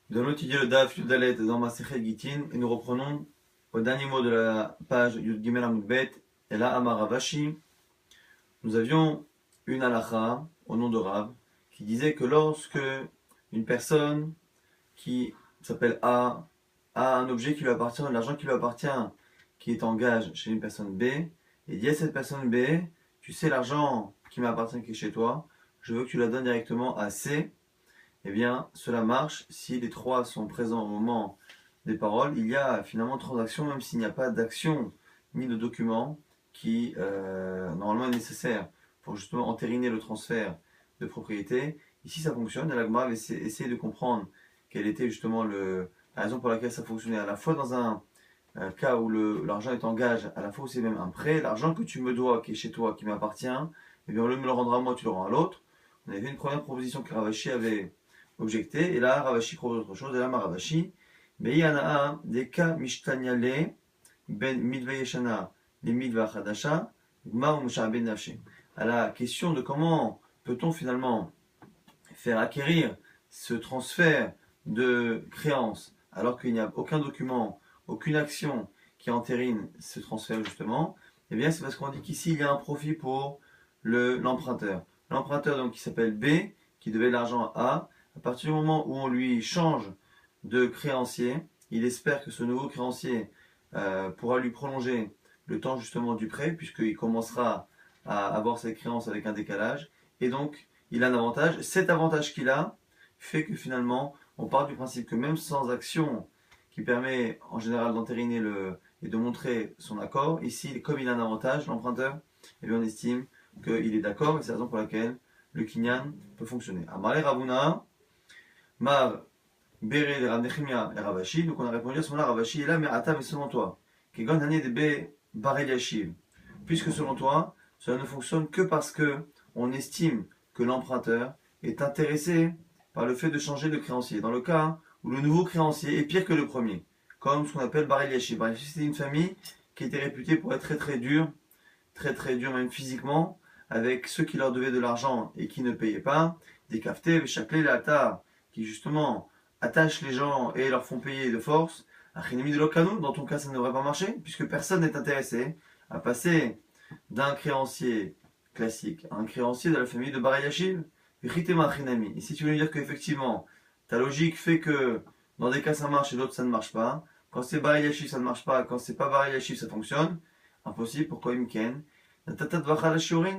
Nous allons étudier le Daf Yudalet dans Masechet Gitin et nous reprenons au dernier mot de la page Yud Gimel Amud Bet et là Amar Ravashi. Nous avions une halakha au nom de Rav qui disait que lorsque une personne qui s'appelle A un objet qui lui appartient, de l'argent qui lui appartient, qui est en gage chez une personne B, et dit à cette personne B, tu sais l'argent qui m'appartient qui est chez toi, je veux que tu la donnes directement à C. Eh bien, cela marche si les trois sont présents au moment des paroles. Il y a finalement transaction, même s'il n'y a pas d'action ni de document qui normalement est nécessaire pour justement entériner le transfert de propriété. Ici, ça fonctionne. Et la Gemara va essayer de comprendre quelle était justement la raison pour laquelle ça fonctionnait. À la fois dans un cas où l'argent est en gage, à la fois où c'est même un prêt. L'argent que tu me dois, qui est chez toi, qui m'appartient, eh bien, au lieu de me le rendre à moi, tu le rends à l'autre. On avait fait une première proposition que Ravashi avait objecté, et là Ravashi propose autre chose, et là Maravashi, mais il y en a un des cas mishtanyale ben midva yeshana les midva chadasha gma ou musha ben nafshe. À la question de comment peut-on finalement faire acquérir ce transfert de créance alors qu'il n'y a aucun document, aucune action qui entérine ce transfert justement, eh bien c'est parce qu'on dit qu'ici il y a un profit pour l'emprunteur. L'emprunteur donc qui s'appelle B, qui devait de l'argent à partir du moment où on lui change de créancier, il espère que ce nouveau créancier pourra lui prolonger le temps justement du prêt, puisqu'il commencera à avoir ses créances avec un décalage, et donc il a un avantage. Cet avantage qu'il a fait que finalement, on part du principe que même sans action qui permet en général d'entériner et de montrer son accord, ici, comme il a un avantage, l'emprunteur, eh bien, on estime qu'il est d'accord, et c'est la raison pour laquelle le kinyan peut fonctionner. Amaré Ravuna, Mar Bere de Rav Nechemia et Ravashi, donc on a répondu à ce moment-là, Ravashi est là, mais Ata, mais selon toi, Kegon Hané de B Barel Yashiv, puisque selon toi, cela ne fonctionne que parce que on estime que l'emprunteur est intéressé par le fait de changer de créancier. Dans le cas où le nouveau créancier est pire que le premier, comme ce qu'on appelle Barel Yashiv. Barel Yashiv, c'était une famille qui était réputée pour être très très dure, très très dure même physiquement, avec ceux qui leur devaient de l'argent et qui ne payaient pas, des cafetés, des chaclés, l'ata, qui justement attachent les gens et leur font payer de force. Achinemi de l'okano, dans ton cas ça ne devrait pas marcher, puisque personne n'est intéressé à passer d'un créancier classique à un créancier de la famille de Bar Yashiv. Et si tu veux me dire qu'effectivement, ta logique fait que dans des cas ça marche et d'autres ça ne marche pas, quand c'est Bar Yashiv ça ne marche pas, quand c'est pas Bar Yashiv ça fonctionne, impossible, pourquoi Imken?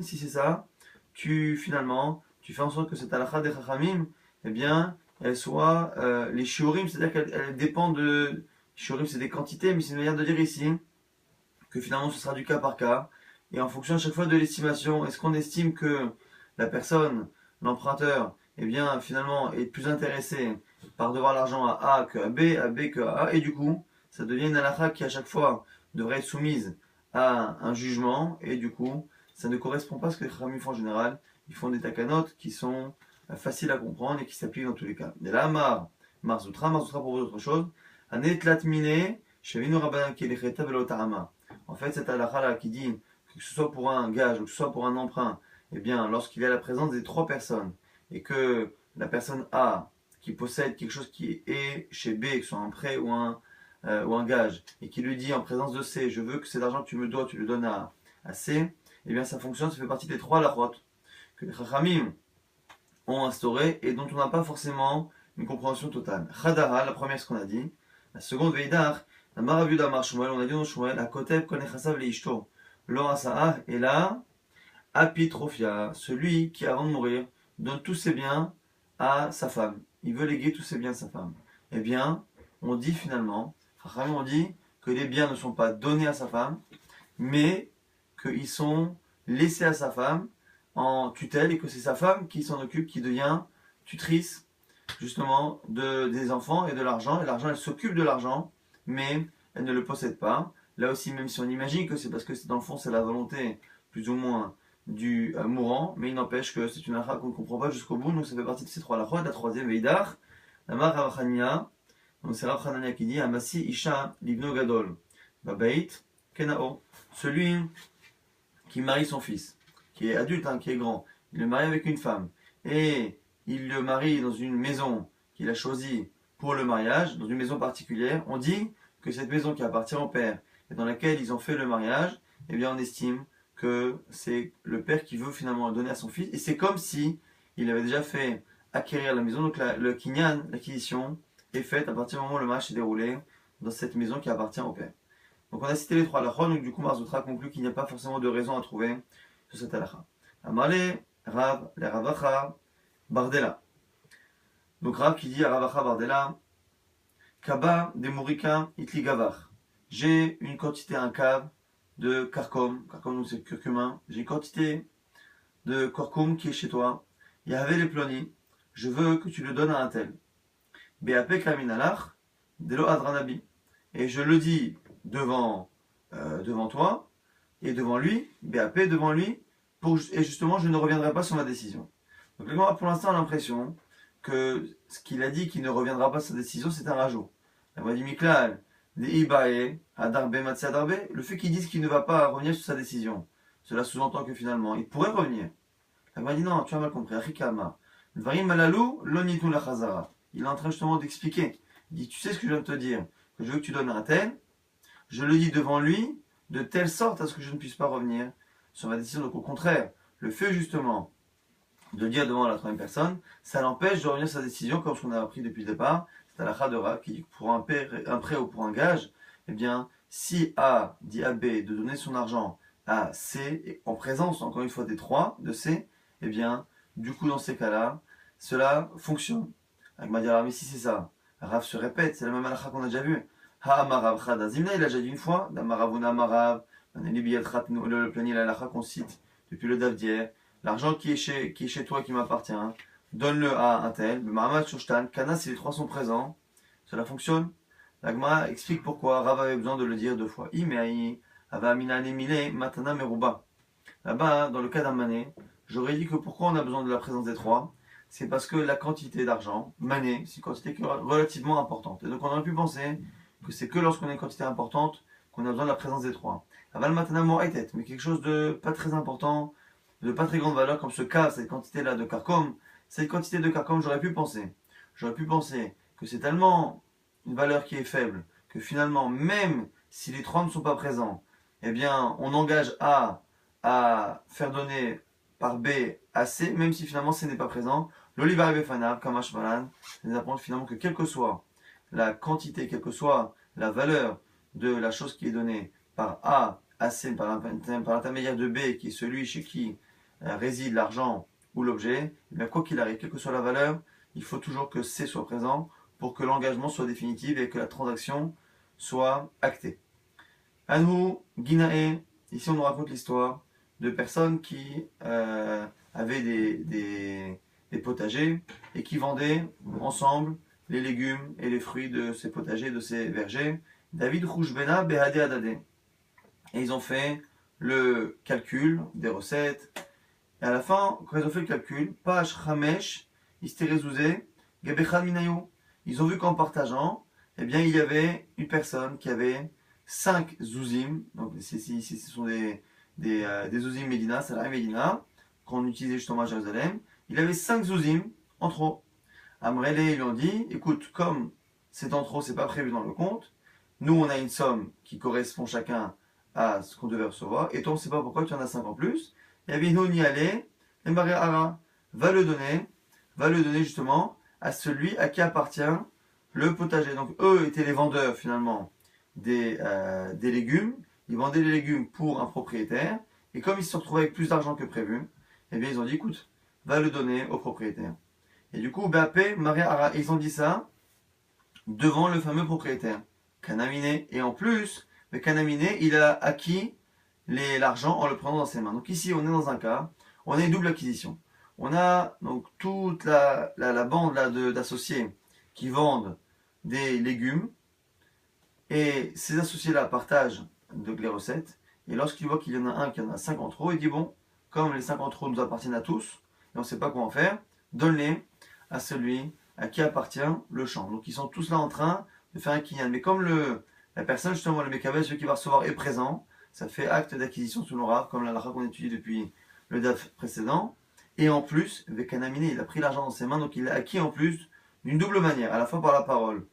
Si c'est ça, tu fais en sorte que cette halakha des chachamim, eh bien, elle soit les shiurim, c'est-à-dire qu'elle dépend de. Shiurim, c'est des quantités, mais c'est une manière de dire ici que finalement ce sera du cas par cas, et en fonction à chaque fois de l'estimation, est-ce qu'on estime que la personne, l'emprunteur, eh bien, finalement, est plus intéressé par devoir l'argent à A que à B que à A, et du coup, ça devient une halakha qui à chaque fois devrait être soumise à un jugement, et du coup, ça ne correspond pas à ce que les Khamim font en général. Ils font des takanotes qui sont faciles à comprendre et qui s'appliquent dans tous les cas. Et là, Marzoutra propose autre chose. Anetlat mine, Shavinu Rabbanan Kelecheta Velotarama. En fait, cette halakha-là qui dit que ce soit pour un gage ou que ce soit pour un emprunt, eh bien, lorsqu'il y a la présence des trois personnes et que la personne A qui possède quelque chose qui est chez B, que ce soit un prêt ou un gage, et qui lui dit en présence de C, je veux que cet argent que tu me dois, tu le donnes à C, eh bien, ça fonctionne, ça fait partie des trois halachot que les chachamim ont instauré et dont on n'a pas forcément une compréhension totale. Chadara, la première, ce qu'on a dit. La seconde, Veidar, la Maraviuda Amar Shmuel, on a dit dans Shmuel, Akoteb Konechasav Leishto, Lorasaah, et là, Apitrophia, celui qui avant de mourir donne tous ses biens à sa femme. Il veut léguer tous ses biens à sa femme. Eh bien, on dit finalement, on dit que les biens ne sont pas donnés à sa femme, mais qu'ils sont laissés à sa femme en tutelle et que c'est sa femme qui s'en occupe, qui devient tutrice justement des enfants et de l'argent. Et l'argent, elle s'occupe de l'argent, mais elle ne le possède pas. Là aussi, même si on imagine que c'est parce que dans le fond, c'est la volonté plus ou moins du mourant, mais il n'empêche que c'est une halakha qu'on ne comprend pas jusqu'au bout, donc ça fait partie de ces trois halakhot. La troisième, Veidar, la Mar Rav Hanania, donc c'est Rav Hanania qui dit Amasi Isha Livno Gadol, Babait Kenao, celui qui marie son fils, qui est adulte, hein, qui est grand, il le marie avec une femme, et il le marie dans une maison qu'il a choisie pour le mariage, dans une maison particulière, on dit que cette maison qui appartient au père et dans laquelle ils ont fait le mariage, eh bien on estime que c'est le père qui veut finalement le donner à son fils, et c'est comme si il avait déjà fait acquérir la maison, donc le kinyan, l'acquisition, est faite à partir du moment où le mariage s'est déroulé dans cette maison qui appartient au père. Donc on a cité les trois halachot, donc du coup Marzoutra conclut qu'il n'y a pas forcément de raison à trouver sur cette halakha. Amarle, Rav, les Ravacha, Bardella. Donc Rav qui dit à Ravacha Bardella, Kaba de Mourika Itli Gavar. J'ai une quantité, un cave de karkom donc c'est curcumin. J'ai une quantité de korkoum qui est chez toi. Il y avait les plonis. Je veux que tu le donnes à un tel. Beapek laminalach, delo adranabi. Et je le dis devant toi et devant lui, BAP devant lui, et justement je ne reviendrai pas sur ma décision. Donc le pour l'instant a l'impression que ce qu'il a dit qu'il ne reviendra pas sur sa décision, c'est un rajout. La voix dit Miklal, le fait qu'il dise qu'il ne va pas revenir sur sa décision, cela sous-entend que finalement il pourrait revenir. La voix dit non, tu as mal compris, Rikama. Il est en train justement d'expliquer. Il dit, tu sais ce que je viens de te dire, que je veux que tu donnes à un tel, je le dis devant lui, de telle sorte à ce que je ne puisse pas revenir sur ma décision. Donc au contraire, le fait justement de dire devant la troisième personne, ça l'empêche de revenir sur sa décision, comme ce qu'on a appris depuis le départ. C'est à la Khadora qui dit que pour un prêt ou pour un gage, eh bien, si A dit à B de donner son argent à C, et en présence encore une fois des trois de C, eh bien, du coup dans ces cas-là, cela fonctionne. Avec Madialar, mais si c'est ça, Rav se répète, c'est la même halakha qu'on a déjà vu. Ha-amarav chadazimna, il a déjà dit une fois, d'amaravuna amarav, le planier la halakha qu'on cite depuis le daf d'hier, l'argent qui est chez toi, qui m'appartient, donne-le à un tel, le Mahamad Shushtan, Kana, si les trois sont présents, cela fonctionne. La Gemara explique pourquoi Rav avait besoin de le dire deux fois. Imei, ava amina anemile, matana meruba. Là-bas, dans le cas d'un mané, j'aurais dit que pourquoi on a besoin de la présence des trois, c'est parce que la quantité d'argent, mané, c'est une quantité relativement importante. Et donc on aurait pu penser que c'est que lorsqu'on a une quantité importante qu'on a besoin de la présence des trois. Aval matana mo'aitet, mais quelque chose de pas très important, de pas très grande valeur, comme ce cas, cette quantité-là de karkom, cette quantité de karkom, j'aurais pu penser que c'est tellement une valeur qui est faible, que finalement, même si les trois ne sont pas présents, eh bien, on engage A à faire donner par B à C, même si finalement C n'est pas présent. L'oliva befanav, kamash malan, ça nous apprend finalement que quelle que soit la quantité, quelle que soit la valeur de la chose qui est donnée par A à C, par l'intermédiaire de B, qui est celui chez qui réside l'argent ou l'objet, mais quoi qu'il arrive, quelle que soit la valeur, il faut toujours que C soit présent pour que l'engagement soit définitif et que la transaction soit actée. Anhu, Ginae, ici on nous raconte l'histoire de personnes qui avaient des potagers et qui vendaient ensemble les légumes et les fruits de ces potagers, de ces vergers. David Rouchbena Behade Adade. Et ils ont fait le calcul des recettes. Et à la fin, quand ils ont fait le calcul, Pach Hamesh, Isterezouzé, Gebechal Minayo. Ils ont vu qu'en partageant, eh bien, il y avait une personne qui avait 5 zouzim. Donc, ici, ce sont des zouzim Medina, Salah Medina, qu'on utilisait justement à Jérusalem. Il avait 5 zouzim en trop. Amrele, ils lui ont dit, écoute, comme c'est en trop, c'est pas prévu dans le compte, nous, on a une somme qui correspond chacun à ce qu'on devait recevoir, et toi, on ne sait pas pourquoi tu en as 5 en plus. Et Abino n'y allait, et Marie Ara va le donner justement à celui à qui appartient le potager. Donc eux étaient les vendeurs finalement des légumes. Ils vendaient les légumes pour un propriétaire, et comme ils se retrouvaient avec plus d'argent que prévu, eh bien ils ont dit écoute, va le donner au propriétaire. Et du coup, Bapé, Maria Ara, ils ont dit ça devant le fameux propriétaire, Kanaminé. Et en plus, le Kanaminé, il a acquis l'argent en le prenant dans ses mains. Donc ici, on est dans un cas, on a une double acquisition. On a donc toute la bande là d'associés qui vendent des légumes, et ces associés-là partagent les recettes, et lorsqu'il voit qu'il y en a un qui en a 5 en trop, il dit bon, comme les 5 en trop nous appartiennent à tous, et on ne sait pas quoi en faire, donne-les à celui à qui appartient le champ. Donc ils sont tous là en train de faire un kinyan. Mais comme la personne, justement, le mekabel, celui qui va recevoir est présent, ça fait acte d'acquisition sous l'orav, comme la lara qu'on étudie depuis le daf précédent. Et en plus, Vekanaminé, il a pris l'argent dans ses mains, donc il a acquis en plus d'une double manière, à la fois par la parole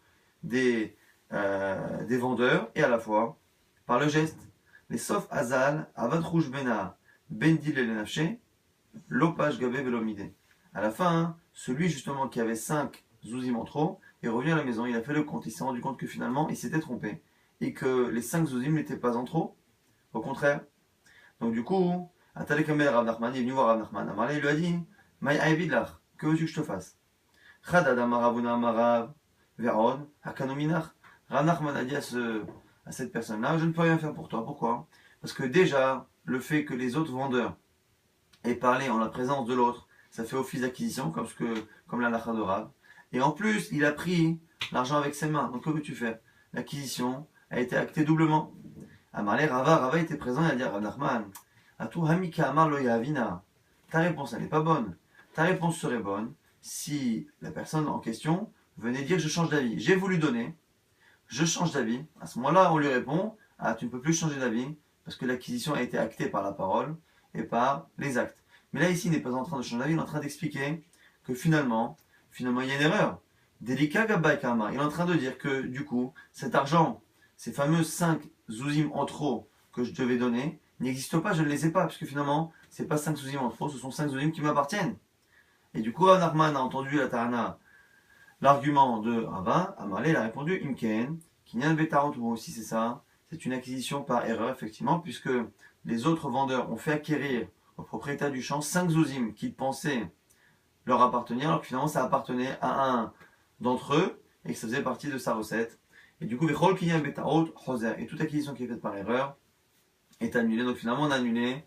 des vendeurs et à la fois par le geste. Les sauf azal, avad rouge bena, bendil et lenafché, l'opage gabé velomide. À la fin, hein, celui justement qui avait 5 zouzim en trop est revenu à la maison, il a fait le compte, il s'est rendu compte que finalement il s'était trompé et que les 5 zouzim n'étaient pas en trop, au contraire. Donc du coup, Atalek Amel Rav Nachman, il est venu voir Rav Nachman. Amarle, il lui a dit, Maï Aïvidlach, que veux-tu que je te fasse? Chadad Amaravuna Amarav, Veron, Hakanominach. Rav Nachman a dit à cette personne-là, je ne peux rien faire pour toi. Pourquoi? Parce que déjà, le fait que les autres vendeurs aient parlé en la présence de l'autre, ça fait office d'acquisition, comme la lacha de Rav. Et en plus, il a pris l'argent avec ses mains. Donc que veux-tu faire? L'acquisition a été actée doublement. Amarle Rava était présent, il a dit à Rav Nachman, Atu Hamika Amar lo Yavina. Ta réponse, elle n'est pas bonne. Ta réponse serait bonne si la personne en question venait dire je change d'avis. J'ai voulu donner, je change d'avis. À ce moment-là, on lui répond, ah, tu ne peux plus changer d'avis parce que l'acquisition a été actée par la parole et par les actes. Mais là, ici, il n'est pas en train de changer d'avis, il est en train d'expliquer que finalement, il y a une erreur. Delika Gabay Kama. Il est en train de dire que, du coup, cet argent, ces fameux 5 zouzim en trop que je devais donner, n'existent pas, je ne les ai pas, puisque finalement, ce n'est pas 5 zouzim en trop, ce sont 5 zouzim qui m'appartiennent. Et du coup, Narman a entendu la Tarana, l'argument de Rava. Amarle, il a répondu Imken, Kinyan Betarot, moi aussi c'est ça, c'est une acquisition par erreur, effectivement, puisque les autres vendeurs ont fait acquérir au propriétaire du champ 5 zouzim qu'ils pensaient leur appartenir, alors que finalement ça appartenait à un d'entre eux et que ça faisait partie de sa recette. Et du coup, Vechol Kinyan Betarot, Choser, et toute acquisition qui est faite par erreur est annulée. Donc finalement, on a annulé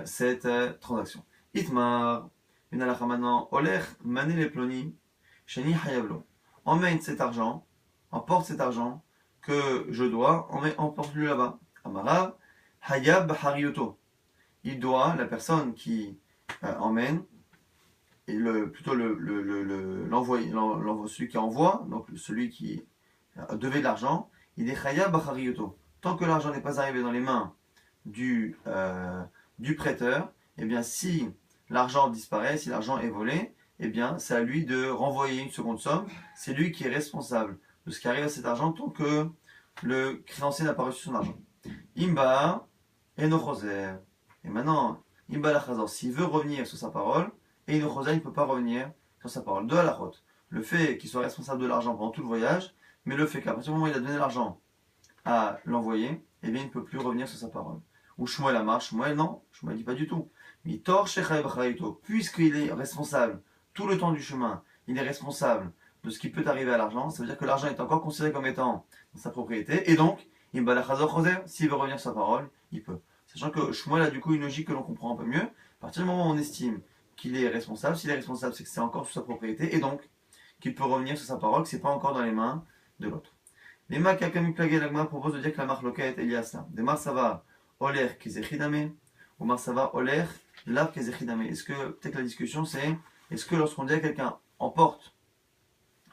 cette transaction. Itmar, une halakha maintenant, Oler mané les ploni, sheni hayavlo. Emmène cet argent, emporte cet argent que je dois, emporte-le là-bas. Amara, hayab harioto. Il doit, la personne qui emmène, et plutôt celui qui envoie, donc celui qui devait de l'argent, il est hayab harioto. Tant que l'argent n'est pas arrivé dans les mains du prêteur, eh bien si l'argent disparaît, si l'argent est volé, eh bien c'est à lui de renvoyer une seconde somme. C'est lui qui est responsable de ce qui arrive à cet argent tant que le créancier n'a pas reçu son argent. Imba enochoser. Et maintenant, Imba lachazor, s'il veut revenir sur sa parole, et enochoser, il ne peut pas revenir sur sa parole. De la route. Le fait qu'il soit responsable de l'argent pendant tout le voyage, mais le fait qu'à partir du moment où il a donné l'argent à l'envoyer, eh bien il ne peut plus revenir sur sa parole. Ou Shmuel Amar, Shmuel non, Shmuel dit pas du tout. Mitor Shechai B'Chaito, puisqu'il est responsable tout le temps du chemin, il est responsable de ce qui peut arriver à l'argent, ça veut dire que l'argent est encore considéré comme étant dans sa propriété, et donc, s'il veut revenir sur sa parole, il peut. Sachant que Shmuel a du coup une logique que l'on comprend un peu mieux, à partir du moment où on estime qu'il est responsable, s'il est responsable, c'est que c'est encore sous sa propriété, et donc qu'il peut revenir sur sa parole, que c'est pas encore dans les mains de l'autre. Les Makakami Plagé, l'Agma propose de dire que la marque loquette est liée à ça. Des Marsava, Oler, Kezechidame, ou Marsava, Oler, Lav, Kezechidame. Est-ce que, peut-être la discussion c'est, est-ce que lorsqu'on dit à quelqu'un emporte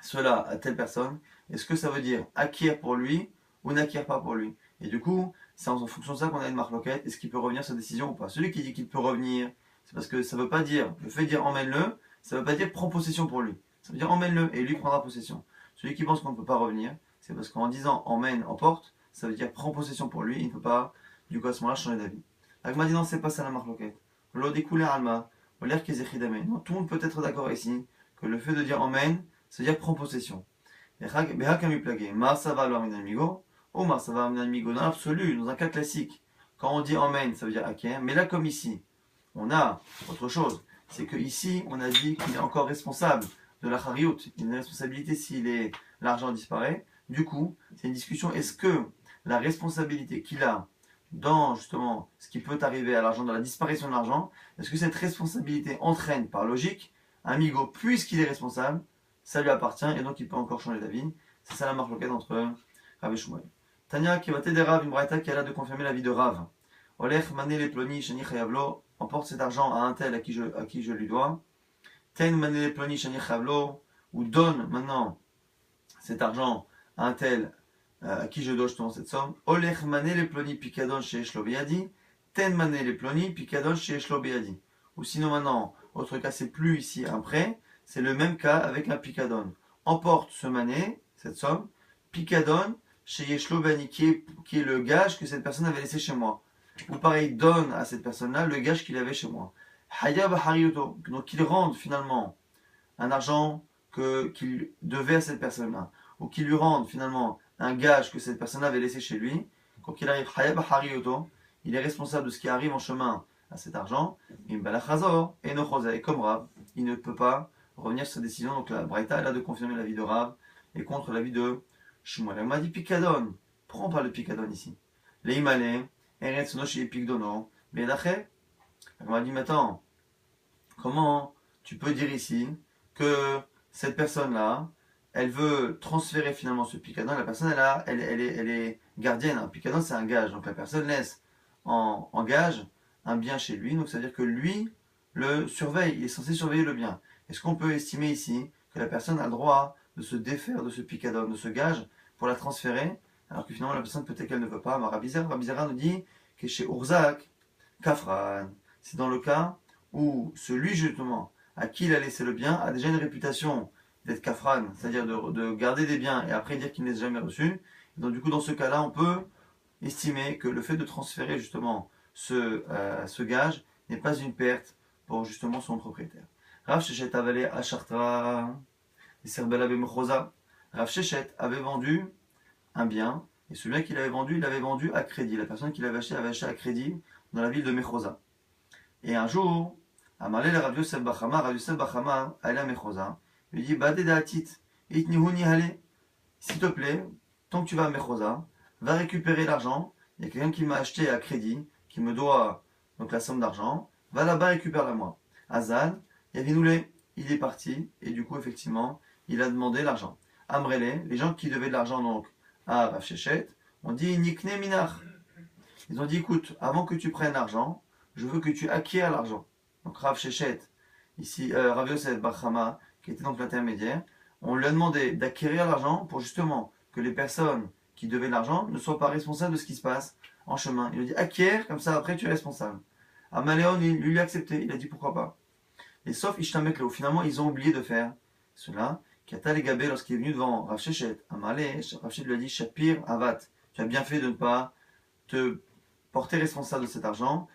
cela à telle personne, est-ce que ça veut dire acquiert pour lui ou n'acquiert pas pour lui? Et du coup, c'est en fonction de ça qu'on a une marque loquette, est-ce qu'il peut revenir sur sa décision ou pas? Celui qui dit qu'il peut revenir, c'est parce que ça veut pas dire, le fait de dire emmène-le, ça veut pas dire prends possession pour lui. Ça veut dire emmène-le et lui prendra possession. Celui qui pense qu'on ne peut pas revenir, c'est parce qu'en disant emmène, emporte, ça veut dire prends possession pour lui, il ne peut pas, du coup à ce moment-là, changer d'avis. Agma dit non, c'est pas ça la marque loquette. L'eau découlé alma, l'air kezechidame. Non, tout le monde peut être d'accord ici que le fait de dire emmène, ça veut dire prends possession. Marsava lo amigo, ou Marsava amigo, dans l'absolu, dans un cas classique, quand on dit emmène, ça veut dire acquiert, mais là comme ici, on a autre chose. C'est que ici, on a dit qu'il est encore responsable de la chariout. Il a une responsabilité si l'argent disparaît. Du coup, c'est une discussion. Est-ce que la responsabilité qu'il a dans justement ce qui peut arriver à l'argent, dans la disparition de l'argent, est-ce que cette responsabilité entraîne par logique un migo, puisqu'il est responsable, ça lui appartient et donc il peut encore changer d'avis. C'est ça la marque loquette entre Rav et Shmuel. Tania qui va t'aider Rav, une braïta qui a l'air de confirmer l'avis de Rav. Olech mané les ploni shani chayavlo, emporte cet argent à un tel à qui je lui dois. Ten mané les ploni shani chayavlo, ou donne maintenant cet argent à un tel à qui je dois justement cette somme. Olech mané les ploni pikadon chez Eshlo beyadi. Ten mané les ploni pikadon chez Eshlo beyadi. Ou sinon maintenant, autre cas, c'est plus ici un prêt, c'est le même cas avec un picadon. Emporte ce mané, cette somme, picadon chez Yeshlo Bani, qui est le gage que cette personne avait laissé chez moi. Ou pareil, donne à cette personne-là le gage qu'il avait chez moi. Hayab Harioto, donc qu'il rende finalement un argent qu'il devait à cette personne-là, ou qu'il lui rende finalement un gage que cette personne avait laissé chez lui. Quand il arrive, Hayab Harioto, il est responsable de ce qui arrive en chemin à cet argent. Et comme Rav, il ne peut pas revenir sur sa décision. Donc la Braïta, elle a de confirmer l'avis de Rav et contre l'avis de Shmuel. Elle m'a dit Picadon. Pourquoi on parle de Picadon ici? Les Imalé, Eretz Noshi et Picdono, bien d'après. Elle m'a dit, mais attends, comment tu peux dire ici que cette personne-là, elle veut transférer finalement ce picadon? La personne, elle est gardienne. Un picadon, c'est un gage. Donc la personne laisse en gage un bien chez lui. Donc ça veut dire que lui le surveille. Il est censé surveiller le bien. Est-ce qu'on peut estimer ici que la personne a le droit de se défaire de ce picadon, de ce gage, pour la transférer, alors que finalement la personne peut-être qu'elle ne veut pas? Rabbi Zera nous dit que chez Urzak, Kafran, c'est dans le cas où celui justement à qui il a laissé le bien a déjà une réputation d'être kafran, c'est-à-dire de garder des biens et après dire qu'il ne les a jamais reçus. Et donc du coup dans ce cas-là on peut estimer que le fait de transférer justement ce gage n'est pas une perte pour justement son propriétaire. Rav Shechet avalé à Chartra, et Serbela Bemechosa. Rav Shechet avait vendu un bien et celui qu'il avait vendu, il l'avait vendu à crédit. La personne qui l'avait acheté à crédit dans la ville de Mechosa. Et un jour, Amalé le Rav Yosef Bachama, allait à Mechosa, lui dit Bade Daatit, Itnihuni Hale, s'il te plaît, tant que tu vas à Mechosa, va récupérer l'argent. Il y a quelqu'un qui m'a acheté à crédit, qui me doit donc la somme d'argent, va là-bas, récupère-la moi. Azan, Yavinoulé, il est parti, et du coup, effectivement, il a demandé l'argent. Amrele, les gens qui devaient de l'argent donc à Rav Shechet, ont dit Nikne Minach. Ils ont dit écoute, avant que tu prennes l'argent, je veux que tu acquières l'argent. Donc Rav Shechet, ici Rav Yosef Bachama, qui était donc l'intermédiaire, on lui a demandé d'acquérir l'argent pour justement que les personnes qui devaient l'argent ne soient pas responsables de ce qui se passe en chemin. Il a dit acquiert, comme ça après tu es responsable. Amaléon, il lui a accepté, il a dit pourquoi pas. Et sauf Ishtamek là, finalement ils ont oublié de faire cela. Kata les Gabé, lorsqu'il est venu devant Rav Shechet, Amalé, Rav Shechet lui a dit Shapir Avat, tu as bien fait de ne pas te porter responsable de cet argent.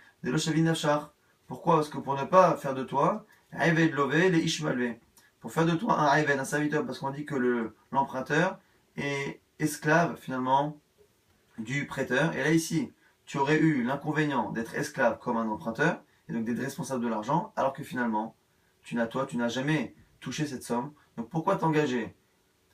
Pourquoi? Parce que pour ne pas faire de toi, Aïved Lové, les Ishmalvé. Pour faire de toi un Aïved, un serviteur, parce qu'on dit que l'emprunteur est esclave finalement du prêteur. Et là ici, tu aurais eu l'inconvénient d'être esclave comme un emprunteur, et donc d'être responsable de l'argent, alors que finalement, tu n'as jamais touché cette somme. Donc pourquoi t'engager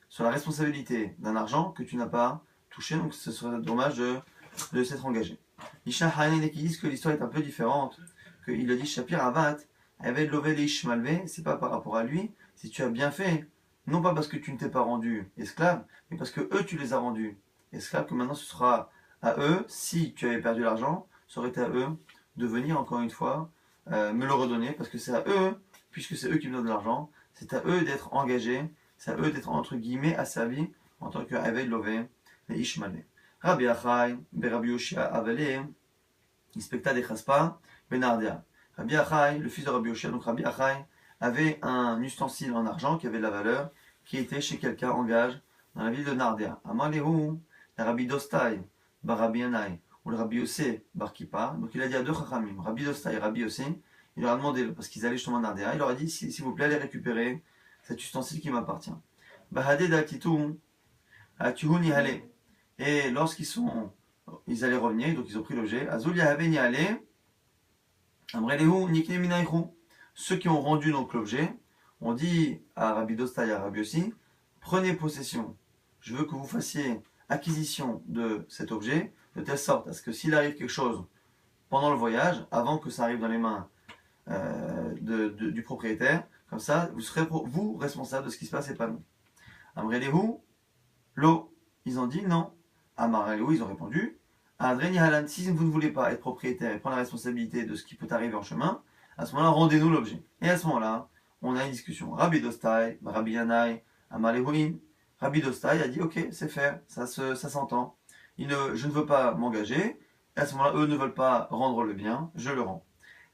sur la responsabilité d'un argent que tu n'as pas touché? Donc ce serait dommage de s'être engagé. Isha Hanen qui disent que l'histoire est un peu différente, qu'il a dit Shapir Avat, avait lové les Ishmalvé, c'est pas par rapport à lui, si tu as bien fait, non pas parce que tu ne t'es pas rendu esclave, mais parce que eux tu les as rendus esclaves, que maintenant ce sera à eux, si tu avais perdu l'argent, ça aurait été à eux de venir encore une fois me le redonner, parce que c'est à eux, puisque c'est eux qui me donnent de l'argent, c'est à eux d'être engagés, c'est à eux d'être entre guillemets asservis en tant que Aved Lové les Ishmalvé. Rabbi Achai, Rabbi Yoshia Avalé, Inspecta de Chaspa, Benardea. Rabbi Achai, le fils de Rabbi Yoshia, donc Rabbi Achai, avait un ustensile en argent qui avait de la valeur, qui était chez quelqu'un en gage dans la ville de Nardea. Amalehou, le Rabbi Dostai, Bar Rabbi Yanai, ou le Rabbi Yossé, Bar Kippa. Donc il a dit à deux Chachamim, Rabbi Dostai et Rabbi Yossé, il leur a demandé, parce qu'ils allaient justement à Nardea, il leur a dit s'il vous plaît, allez récupérer cet ustensile qui m'appartient. Bahade Datitou, Atuhuni Hale. Et ils allaient revenir, donc ils ont pris l'objet. Azul Yahaveni Ale, Amrelehu Nikne Minaïchu. Ceux qui ont rendu donc l'objet, ont dit à Rabbi Dosta et à Rabbi Yossi, prenez possession. Je veux que vous fassiez acquisition de cet objet, de telle sorte à ce que s'il arrive quelque chose pendant le voyage, avant que ça arrive dans les mains du propriétaire, comme ça, vous serez vous responsable de ce qui se passe et pas nous. Amrelehu, l'eau. Ils ont dit non. Amarelou, ils ont répondu Adreni Halan, si vous ne voulez pas être propriétaire et prendre la responsabilité de ce qui peut arriver en chemin, à ce moment-là, rendez-nous l'objet. Et à ce moment-là, on a une discussion. Rabbi Dostai, Rabbi Yanai, Amalehouin. Rabbi Dostai a dit ok, c'est faire, ça s'entend. Je ne veux pas m'engager. Et à ce moment-là, eux ne veulent pas rendre le bien, je le rends.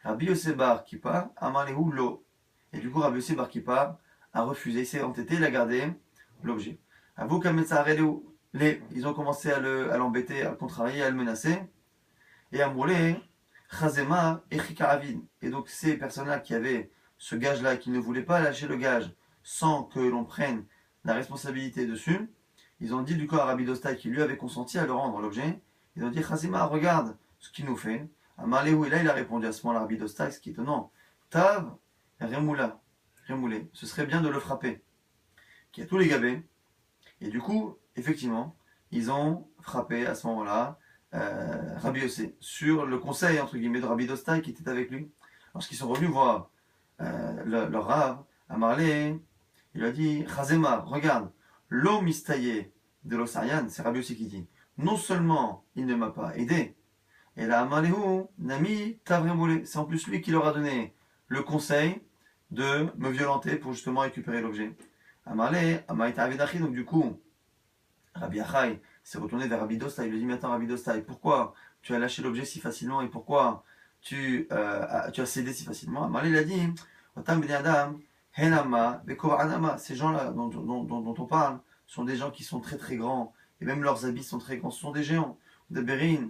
Rabbi Yosef Bar Kippa, Amalehou lo. Et du coup, Rabbi Yosef Bar Kippa a refusé, il s'est entêté, il a gardé l'objet. Avoue ils ont commencé à l'embêter, à le contrarier, à le menacer. Et à Moulé, Chazema et Chikaravid. Et donc ces personnes-là qui avaient ce gage-là, qui ne voulaient pas lâcher le gage sans que l'on prenne la responsabilité dessus, ils ont dit du coup à Rabbi Dostai qui lui avait consenti à le rendre l'objet, ils ont dit Chazema, regarde ce qu'il nous fait. Amalehou, et là il a répondu à ce moment-là Rabbi Dostai, ce qui est étonnant. Tav, Remoulé, ce serait bien de le frapper. Qui a tous les gabés. Et du coup, effectivement, ils ont frappé à ce moment-là Rabbi Yossé sur le conseil entre guillemets de Rabbi Dostai qui était avec lui. Lorsqu'ils sont revenus voir leur Rav, à Marley, il lui a dit Chazema, regarde, l'eau mistaillé de l'Osarian, c'est Rabbi Yossé qui dit non seulement il ne m'a pas aidé, et là, Amalehou, Nami, Tavremoulé, c'est en plus lui qui leur a donné le conseil de me violenter pour justement récupérer l'objet. Amalé, Amaïta Avidachi, donc du coup, Rabbi Achai s'est retourné vers Rabbi Dostai. Il lui dit mais attends Rabbi Dostai, pourquoi tu as lâché l'objet si facilement et pourquoi tu as cédé si facilement? Amalé il a dit Otam bnei Adam, Henama, Bekor Anama, ces gens-là dont on parle sont des gens qui sont très très grands et même leurs habits sont très grands, ce sont des géants. De Berin,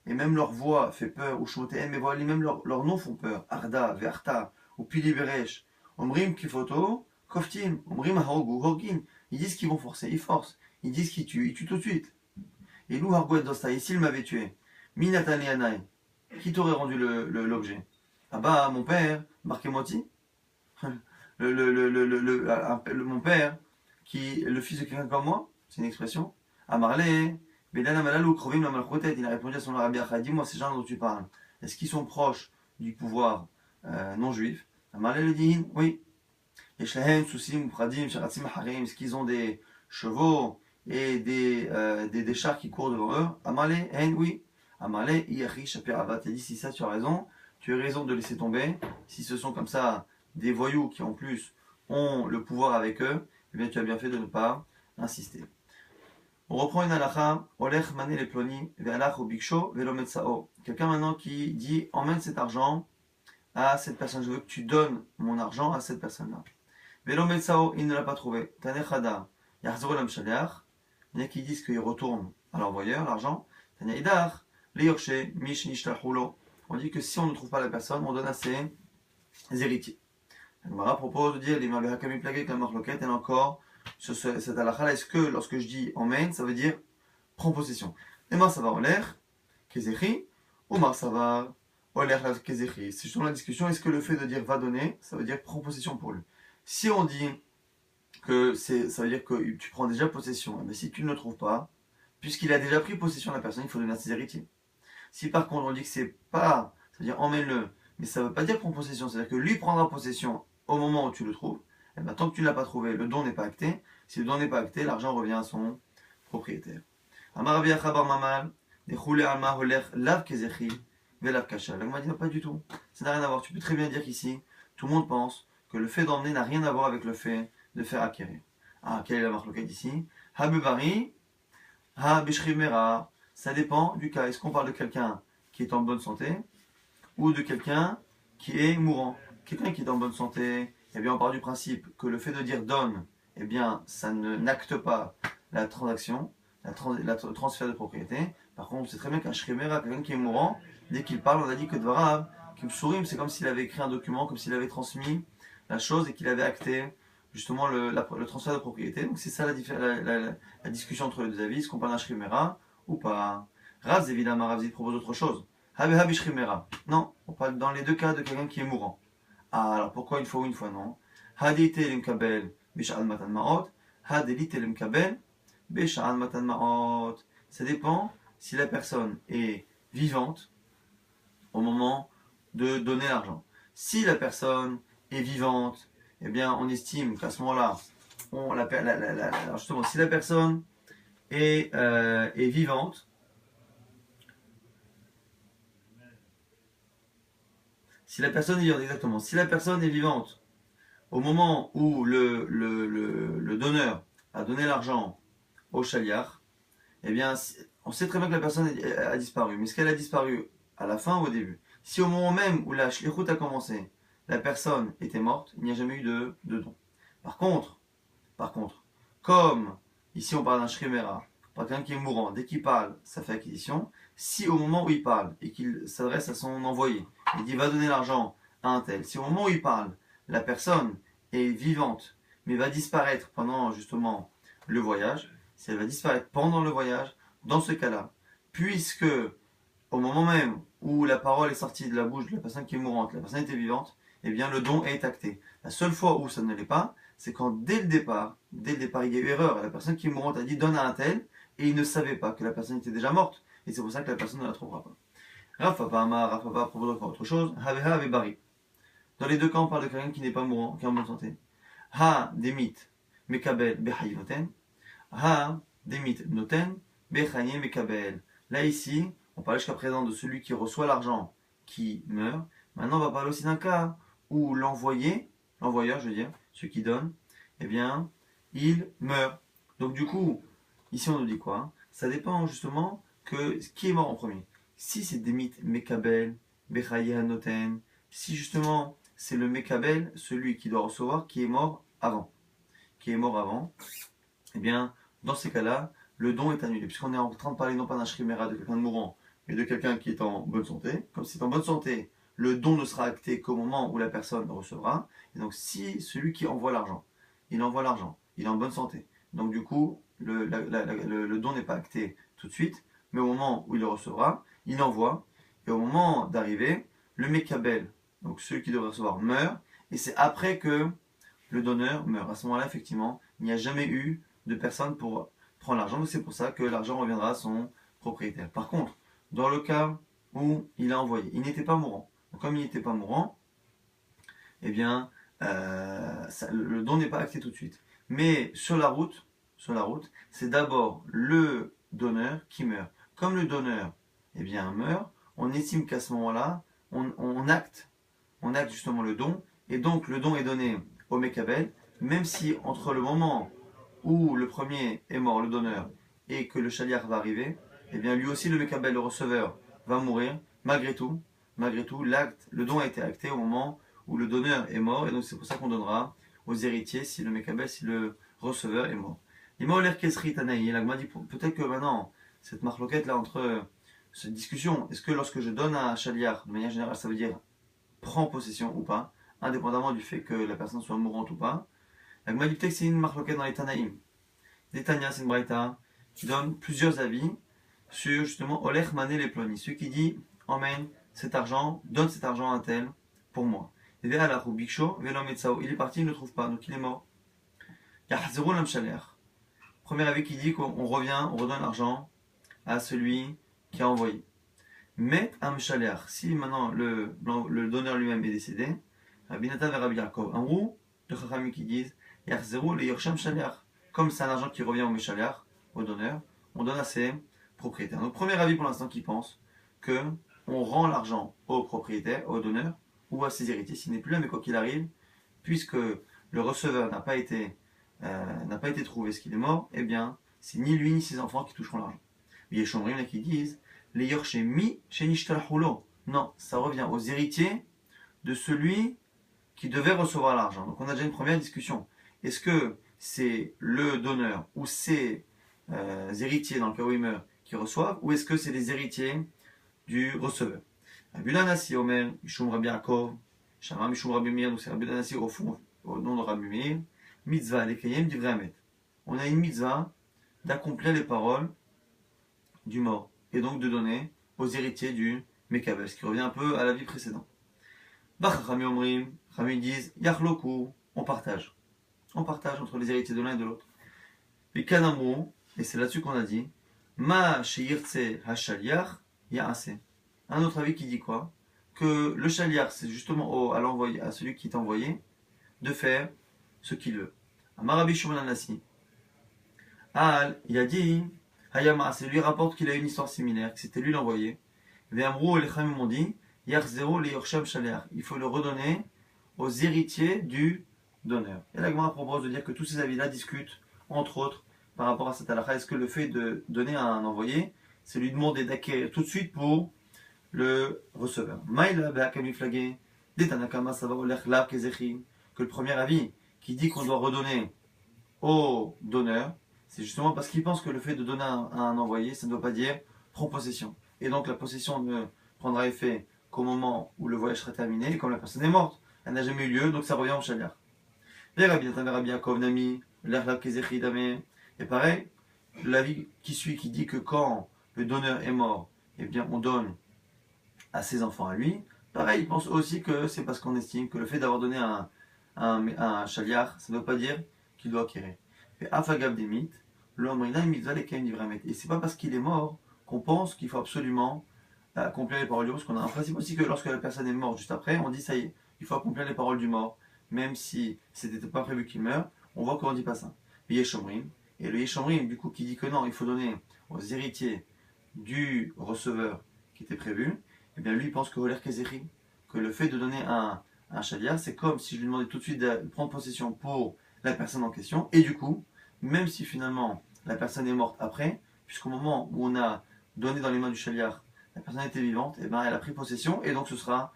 et même leur voix fait peur, ou Shmotehem, mais voilà, même leurs noms font peur. Arda, Verta, ou Pili Beresh, Omrim Kifoto, Koftim, Omrim Haogu, Horgin. Ils disent qu'ils vont forcer, ils forcent. Ils disent qu'ils tuent, ils tuent tout de suite. Et Lou Hargouet Dosta, et s'il m'avait tué, Minatani Anai, qui t'aurait rendu l'objet? Ah bah, mon père, Marqué Moti, mon père, le fils de quelqu'un comme moi, c'est une expression, à Marley. Il a répondu à son Rabbi Achai, dis-moi ces gens dont tu parles, est-ce qu'ils sont proches du pouvoir non juif? Amalé le dit, oui. Est-ce qu'ils ont des chevaux et des chars qui courent devant eux? Amalé, oui. Amalé, Iachi, Shapir Abba, t'as dit si ça tu as raison, tu as raison de laisser tomber. Si ce sont comme ça des voyous qui en plus ont le pouvoir avec eux, eh bien tu as bien fait de ne pas insister. On reprend une halakha, Olech mané les ploni, ve'alach au biksho, ve'lometsao. Quelqu'un maintenant qui dit emmène cet argent à cette personne, je veux que tu donnes mon argent à cette personne-là. Ve'lometsao, il ne l'a pas trouvé. Tanechada, yachzor lam shaliach. Il y a qui disent qu'il retourne à l'envoyeur l'argent. Tanya idach, liyorshe, mish nishtlachulo. On dit que si on ne trouve pas la personne, on donne à ses héritiers. Agmara propose de dire, les mabehakami plagé comme marloquette, elle encore. Sur cette halakha, est-ce que lorsque je dis emmène, ça veut dire prends possession? Et moi ça va oler, kezechi, ou mar ça va oler la kezechi. C'est justement la discussion, est-ce que le fait de dire va donner, ça veut dire prends possession pour lui? Si on dit que ça veut dire que tu prends déjà possession, mais si tu ne le trouves pas, puisqu'il a déjà pris possession de la personne, il faut donner à ses héritiers. Si par contre on dit que c'est pas, ça veut dire emmène-le, mais ça veut pas dire prends possession, c'est-à-dire que lui prendra possession au moment où tu le trouves. Et bien, tant que tu ne l'as pas trouvé, le don n'est pas acté. Si le don n'est pas acté, l'argent revient à son propriétaire. Amar Rabbi Acha bar Mamal, Dechoule Alma Holer Lav Kezechi, Velav Kasha. Là, on m'a dit non, pas du tout. Ça n'a rien à voir. Tu peux très bien dire qu'ici, tout le monde pense que le fait d'emmener n'a rien à voir avec le fait de faire acquérir. Ah, quelle est la marque locale ici? Habubari, Ha Bishrimera. Ça dépend du cas. Est-ce qu'on parle de quelqu'un qui est en bonne santé ou de quelqu'un qui est mourant? Quelqu'un qui est en bonne santé, eh bien, on part du principe que le fait de dire donne, eh bien, ça n'acte pas la transaction, le transfert de propriété. Par contre, on sait très bien qu'un shrimera, quelqu'un qui est mourant, dès qu'il parle, on a dit que Dvarav, qu'il sourit, c'est comme s'il avait écrit un document, comme s'il avait transmis la chose et qu'il avait acté justement le transfert de propriété. Donc c'est ça la discussion entre les deux avis, est-ce qu'on parle d'un shrimera ou pas? Rav, évidemment, Rav propose autre chose. Habe habi shrimera. Non, on parle dans les deux cas de quelqu'un qui est mourant. Ah, alors pourquoi une fois ou une fois non? Hadite limkabel bish'al matan ma'ot, hadelite limkabel bish'al matan ma'ot. Ça dépend si la personne est vivante au moment de donner l'argent. Si la personne est vivante, eh bien on estime qu'à ce moment-là, justement, si la personne est vivante, si la personne est vivante, exactement, si la personne est vivante au moment où le donneur a donné l'argent au chaliar, eh bien, on sait très bien que la personne a disparu. Mais est-ce qu'elle a disparu à la fin ou au début? Si au moment même où la shlichut a commencé, la personne était morte, il n'y a jamais eu de don. Par contre, comme ici on parle d'un shrimera, par quelqu'un qui est mourant, dès qu'il parle, ça fait acquisition. Si au moment où il parle et qu'il s'adresse à son envoyé, il dit va donner l'argent à un tel, si au moment où il parle, la personne est vivante, mais va disparaître pendant justement le voyage, si elle va disparaître pendant le voyage, dans ce cas-là, puisque au moment même où la parole est sortie de la bouche de la personne qui est mourante, la personne était vivante, eh bien le don est acté. La seule fois où ça ne l'est pas, c'est quand dès le départ, il y a eu erreur. La personne qui est mourante a dit donne à un tel, et il ne savait pas que la personne était déjà morte. Et c'est pour ça que la personne ne la trouvera pas. Rafa Pama, Rafa Pa, propos de autre chose, Haveha Ave Bari. Dans les deux cas, on parle de quelqu'un qui n'est pas mourant, qui est en bonne santé. Ha Demit Mekabel Behayi Noten. Ha Demit Noten Bechaye Mekabel. Là ici, on parlait jusqu'à présent de celui qui reçoit l'argent qui meurt. Maintenant, on va parler aussi d'un cas où l'envoyeur, je veux dire, celui qui donne, eh bien, il meurt. Donc du coup, ici on nous dit quoi? Ça dépend justement que qui est mort en premier. Si c'est Demit Mekabel, Bechaye Noten, si justement c'est le Mekabel, celui qui doit recevoir, qui est mort avant, eh bien, dans ces cas-là, le don est annulé. Puisqu'on est en train de parler non pas d'un shrimera, de quelqu'un de mourant, mais de quelqu'un qui est en bonne santé. Comme c'est en bonne santé, le don ne sera acté qu'au moment où la personne le recevra. Et donc, si celui qui envoie l'argent, il envoie l'argent, il est en bonne santé. Donc, du coup, le don n'est pas acté tout de suite, mais au moment où il le recevra, il envoie. Et au moment d'arriver, le Mekabel, donc celui qui devrait recevoir, meurt. Et c'est après que le donneur meurt. À ce moment-là, effectivement, il n'y a jamais eu de personne pour prendre l'argent. Donc c'est pour ça que l'argent reviendra à son propriétaire. Par contre, dans le cas où il a envoyé, il n'était pas mourant. Donc, comme il n'était pas mourant, eh bien, le don n'est pas acté tout de suite. Mais sur la route, c'est d'abord le donneur qui meurt. Comme le donneur, eh bien, meurt, on estime qu'à ce moment-là, on acte justement le don, et donc le don est donné au Mekabel, même si entre le moment où le premier est mort, le donneur, et que le Shaliach va arriver, eh bien lui aussi le Mekabel, le receveur, va mourir. Malgré tout, le don a été acté au moment où le donneur est mort, et donc c'est pour ça qu'on donnera aux héritiers si le Mekabel, si le receveur est mort. L'Imaoler Kesri Tanaï, l'Agma dit peut-être que maintenant, cette marloquette là entre cette discussion, est-ce que lorsque je donne à un Shaliach, de manière générale, ça veut dire prend possession ou pas, indépendamment du fait que la personne soit mourante ou pas. La Gemara dit que c'est une marloquette dans les Tanaïm. Les Tanya, c'est une braïta qui donne plusieurs avis sur justement Olech Mané les Ploni, celui qui dit emmène cet argent, donne cet argent à un tel pour moi. Et vers la Biksho, il est parti, il ne le trouve pas, donc il est mort. Yahzero Lamshaler. Premier avis qui dit qu'on revient, on redonne l'argent à celui qui a envoyé. Mais Amshaler, si maintenant le donneur lui-même est décédé, Rabbi Nathan et Rabbi Yaakov, un roux de Chachamim qui disent Yachzero le Yorsham Shaliach. Comme c'est un argent qui revient au Meshaliach, au donneur, on donne à ses propriétaires. Donc, premier avis pour l'instant qui pense que on rend l'argent au propriétaire, au donneur ou à ses héritiers, s'il n'est plus là, mais quoi qu'il arrive, puisque le receveur n'a pas été trouvé, ce qu'il est mort, eh bien, c'est ni lui ni ses enfants qui toucheront l'argent. Il y a Shomrim là qui disent les Yorshemi Shenishtalhulo. Non, ça revient aux héritiers de celui qui devait recevoir l'argent. Donc on a déjà une première discussion. Est-ce que c'est le donneur ou ses héritiers, dans le cas où il meurt, qui reçoivent, ou est-ce que c'est les héritiers du receveur? Abulanasi Omer, Mishum Rabbi Yaakov, Shama Mishum Rabbi Meir, donc c'est Abulanasi au fond, au nom de Rabbi Meir, mitzvah lekayem divrei hamet. On a une mitzvah d'accomplir les paroles du mort, et donc de donner aux héritiers du Mekabel, ce qui revient un peu à la vie précédente. Bachachami Omrim, Chami disent Yachloku, on partage. On partage entre les héritiers de l'un et de l'autre. Et Kanamou, et c'est là-dessus qu'on a dit Ma Sheyirtse Hashaliach Yaase. Un autre avis qui dit quoi? Que le Shaliach, c'est justement à l'envoyé, à celui qui est envoyé, de faire ce qu'il veut. Amarabi Shuman Anasi. Al, il a dit Hayama, c'est lui rapporte qu'il a une histoire similaire, que c'était lui l'envoyé. Ve'amrou et les Chamim ont dit Yachzero le Yorsham Shaliach. Il faut le redonner aux héritiers du donneur. Et la Gemara propose de dire que tous ces avis-là discutent, entre autres, par rapport à cette halakha. Est-ce que le fait de donner à un envoyé, c'est lui demander d'acquérir tout de suite pour le receveur? Maïla be'akami flagé. Des Tanakama, ça va que le premier avis qui dit qu'on doit redonner au donneur, c'est justement parce qu'il pense que le fait de donner à un envoyé, ça ne doit pas dire prends possession. Et donc la possession ne prendra effet qu'au moment où le voyage sera terminé, et comme la personne est morte, elle n'a jamais eu lieu, donc ça revient au shaliach. Et pareil, l'avis qui suit, qui dit que quand le donneur est mort, eh bien on donne à ses enfants à lui. Pareil, il pense aussi que c'est parce qu'on estime que le fait d'avoir donné un shaliach, ça ne veut pas dire qu'il doit acquérir. Et afagav des mythes, l'homme il a une mitzvah les kaim d'ivramet. Et c'est pas parce qu'il est mort qu'on pense qu'il faut absolument accomplir les paroles du mort, parce qu'on a un principe aussi que lorsque la personne est morte juste après, on dit ça y est, il faut accomplir les paroles du mort, même si c'était pas prévu qu'il meure, on voit qu'on ne dit pas ça. Le Yeshomrim, et le Yeshomrim, du coup, qui dit que non, il faut donner aux héritiers du receveur qui était prévu, eh bien lui il pense que Holer Kezeri, que le fait de donner un shaliach, c'est comme si je lui demandais tout de suite de prendre possession pour la personne en question, et du coup, même si finalement la personne est morte après, puisqu'au moment où on a donné dans les mains du shaliach, la personne était vivante, et ben elle a pris possession, et donc ce sera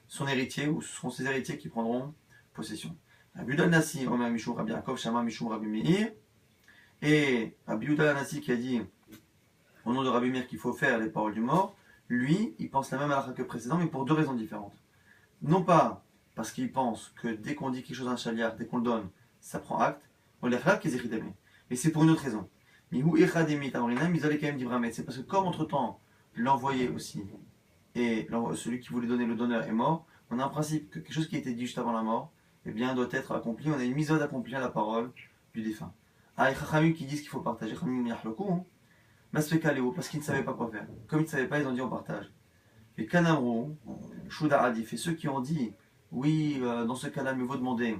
son héritier, ou ce seront ses héritiers qui prendront possession. Rabbi Yehuda Nassi, Omer Mishum Rabbi Yaakov, Shama Mishum Rabbi Meir, et Rabbi Yehuda Nassi qui a dit au nom de Rabbi Meir qu'il faut faire les paroles du mort, lui, il pense la même halakha que précédent, mais pour deux raisons différentes. Non pas parce qu'il pense que dès qu'on dit quelque chose à un shaliach, dès qu'on le donne, ça prend acte, mais c'est pour une autre raison. C'est parce que comme entre-temps, l'envoyé aussi, et celui qui voulait donner le donneur est mort, on a un principe que quelque chose qui a été dit juste avant la mort, eh bien, doit être accompli. On a une mise d'accomplir la parole du défunt. Ah, et Chachamim qui disent qu'il faut partager, Chachamim Yahloku, parce qu'ils ne savaient pas quoi faire. Comme ils ne savaient pas, ils ont dit on partage. Et Kanamrou, Shuda Adif, et ceux qui ont dit, oui, dans ce cas-là, mieux vaut demander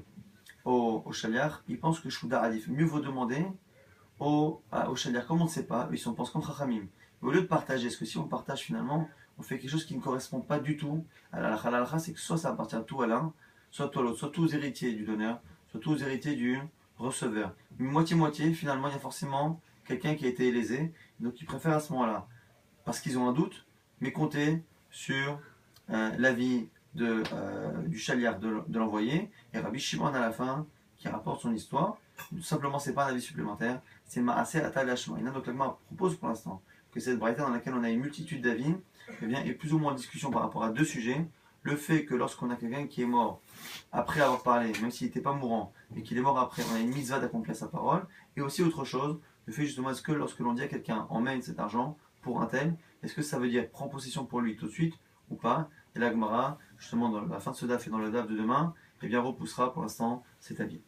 au shaliach, ils pensent que Shuda Adif, mieux vaut demander au shaliach. Comme on ne sait pas, ils pensent comme Chachamim. Au lieu de partager, est-ce que si on partage finalement, on fait quelque chose qui ne correspond pas du tout à la halakha? La halakha, c'est que soit ça appartient tout à l'un, soit tout à l'autre, soit tous aux héritiers du donneur, soit tous aux héritiers du receveur. Mais moitié-moitié, finalement, il y a forcément quelqu'un qui a été lésé, donc ils préfèrent à ce moment-là, parce qu'ils ont un doute, mais compter sur l'avis du shaliach de l'envoyé, et Rabbi Shimon à la fin, qui rapporte son histoire. Tout simplement, c'est pas un avis supplémentaire, c'est Maaseh Atal Hashmoïna. Donc, la Gemara propose pour l'instant que cette braïta dans laquelle on a une multitude d'avis, eh bien, est plus ou moins en discussion par rapport à deux sujets. Le fait que lorsqu'on a quelqu'un qui est mort après avoir parlé, même s'il n'était pas mourant, mais qu'il est mort après, on a une mitzvah d'accomplir sa parole. Et aussi autre chose, le fait justement, est-ce que lorsque l'on dit à quelqu'un emmène cet argent pour un tel, est-ce que ça veut dire prends possession pour lui tout de suite ou pas? Et la Gemara, justement, dans la fin de ce daf et dans le daf de demain, eh bien, repoussera pour l'instant cet avis.